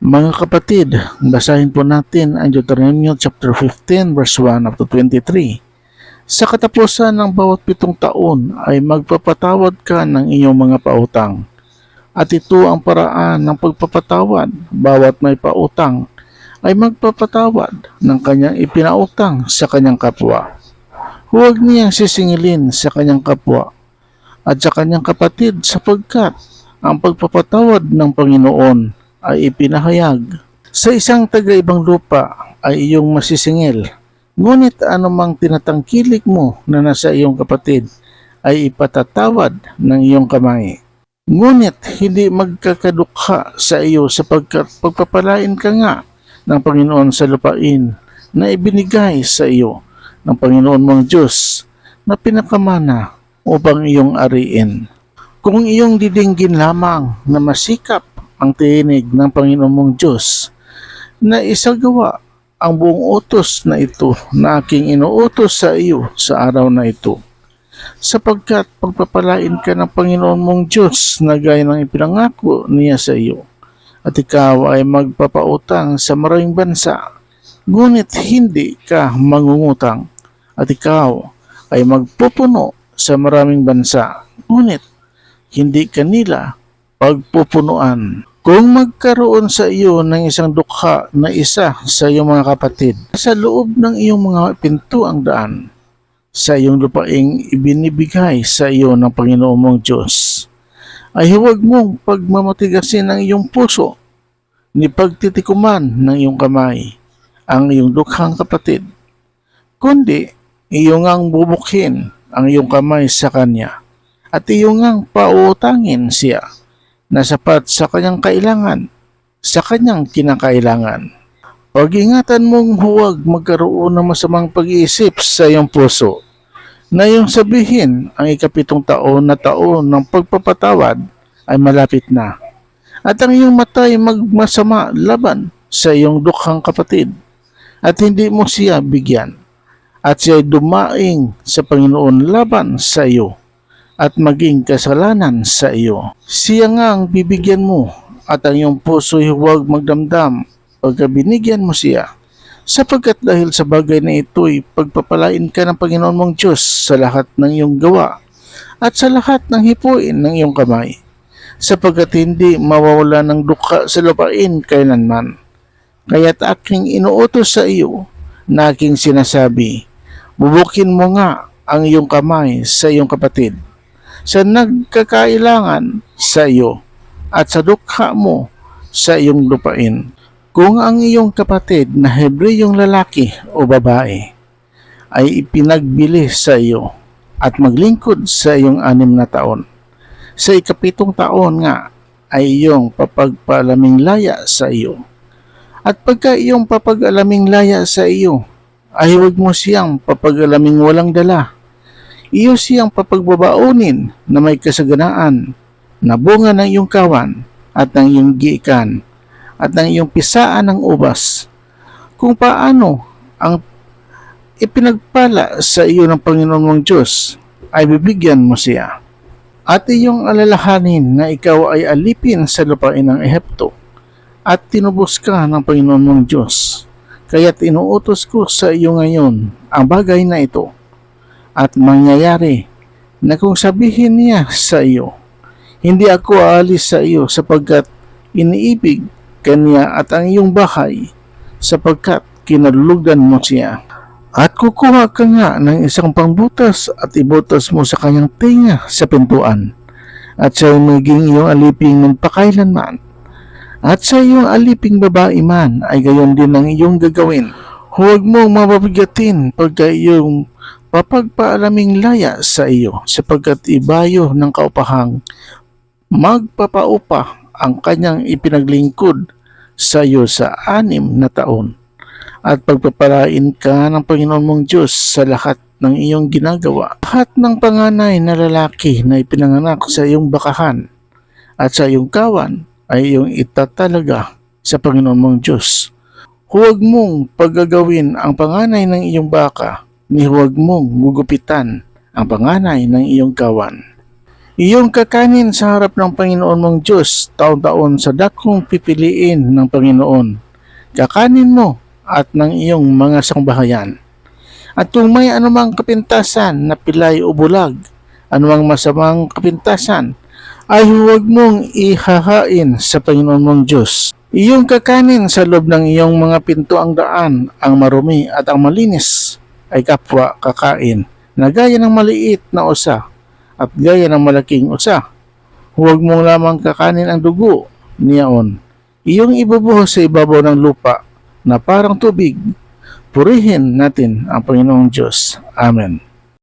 Mga kapatid, basahin po natin ang Deuteronomy chapter 15 verse 1 up to 23. Sa katapusan ng bawat 7 taon ay magpapatawad ka ng iyong mga pautang. At ito ang paraan ng pagpapatawad. Bawat may pautang ay magpapatawad ng kanyang ipinautang sa kanyang kapwa. Huwag niyang sisingilin sa kanyang kapwa at sa kanyang kapatid sapagkat ang pagpapatawad ng Panginoon ay ipinahayag. Sa isang taga-ibang lupa ay iyong masisingil, ngunit anumang tinatangkilik mo na nasa iyong kapatid ay ipatatawad ng iyong kamay. Ngunit hindi magkakadukha sa iyo sapagkat pagpapalain ka nga ng Panginoon sa lupain na ibinigay sa iyo ng Panginoon mong Diyos na pinakamana upang iyong ariin. Kung iyong didinggin lamang na masikap ang tinig ng Panginoon mong Diyos na isagawa ang buong utos na ito na aking inuutos sa iyo sa araw na ito, sapagkat pagpapalain ka ng Panginoon mong Diyos na gaya ng ipinangako niya sa iyo, at ikaw ay magpapautang sa maraming bansa, ngunit hindi ka mangungutang, at ikaw ay magpupuno sa maraming bansa, ngunit hindi kanila pagpupunuan. Kung magkaroon sa iyo ng isang dukha na isa sa iyong mga kapatid, sa loob ng iyong mga pintuang daan, sa iyong lupaing ibinibigay sa iyo ng Panginoon mong Diyos, ay huwag mong pagmamatigasin ang iyong puso, ni pagtitikuman ng iyong kamay ang iyong dukhang kapatid, kundi iyong ang bubukhin ang iyong kamay sa kanya, at iyong ang pautangin siya na sapat sa kanyang kailangan, sa kanyang kinakailangan. Pag-ingatan mong huwag magkaroon ng masamang pag-iisip sa iyong puso, na iyong sabihin ang ika-7 taon na taon ng pagpapatawad ay malapit na, at ang iyong mata ay magmasama laban sa iyong dukhang kapatid, at hindi mo siya bigyan, at siya ay dumaing sa Panginoon laban sa iyo, at maging kasalanan sa iyo. Siya nga ang bibigyan mo, at ang iyong puso ay huwag magdamdam pagka binigyan mo siya, sapagkat dahil sa bagay na ito'y pagpapalain ka ng Panginoon mong Diyos sa lahat ng iyong gawa, at sa lahat ng hipuin ng iyong kamay, sapagkat hindi mawawala ng dukha sa lupain kailanman. Kaya't aking inuutos sa iyo na aking sinasabi, bubukin mo nga ang iyong kamay sa iyong kapatid, sa nagkakailangan sa iyo, at sa dukha mo sa iyong lupain. Kung ang iyong kapatid na Hebreyong lalaki o babae ay ipinagbili sa iyo at maglingkod sa iyong 6 na taon, sa ika-7 taon nga ay iyong papagpalaming laya sa iyo. At pagka iyong papag-alaming laya sa iyo, ay huwag mo siyang papag-alaming walang dala. Iyo siyang papagbabaonin na may kasaganaan na bunga ng iyong kawan at ng iyong giikan at ng iyong pisaan ng ubas, kung paano ang ipinagpala sa iyo ng Panginoon mong Diyos ay bibigyan mo siya. At iyong alalahanin na ikaw ay alipin sa lupain ng Ehipto at tinubos ka ng Panginoon mong Diyos. Kaya't inuutos ko sa iyo ngayon ang bagay na ito, at mangyayari na kung sabihin niya sa iyo, hindi ako aalis sa iyo sapagkat iniibig kanya at ang iyong bahay, sapagkat kinalulugan mo siya. At kukuha ka nga ng isang pangbutas at ibutas mo sa kanyang tenga sa pintuan, at siya ay maging iyong aliping ng pakailanman. At sa iyong aliping babae man ay gayon din ang iyong gagawin. Huwag mong mapabigatin pagka iyong papagpaalaming laya sa iyo, sapagkat ibayo ng kaupahang magpapaupa ang kanyang ipinaglingkod sa iyo sa 6 na taon, at pagpapalain ka ng Panginoon mong Diyos sa lahat ng iyong ginagawa. Lahat ng panganay na lalaki na ipinanganak sa iyong bakahan at sa iyong kawan ay iyong itatalaga sa Panginoon mong Diyos. Huwag mong paggagawin ang panganay ng iyong baka, ni huwag mong gugupitan ang panganay ng iyong kawan. Iyong kakanin sa harap ng Panginoon mong Diyos taon-taon sa dakong pipiliin ng Panginoon. Kakanin mo at ng iyong mga sangbahayan. At kung may anumang kapintasan na pilay o bulag, anumang masamang kapintasan, ay huwag mong ihahain sa Panginoon mong Diyos. Iyong kakanin sa loob ng iyong mga pintuang daan, ang marumi at ang malinis, ay kapwa kakain, na gaya ng maliit na usa at gaya ng malaking usa. Huwag mong lamang kakanin ang dugo niyaon. Iyong ibubuhos sa ibabaw ng lupa na parang tubig. Purihin natin ang Panginoong Diyos. Amen.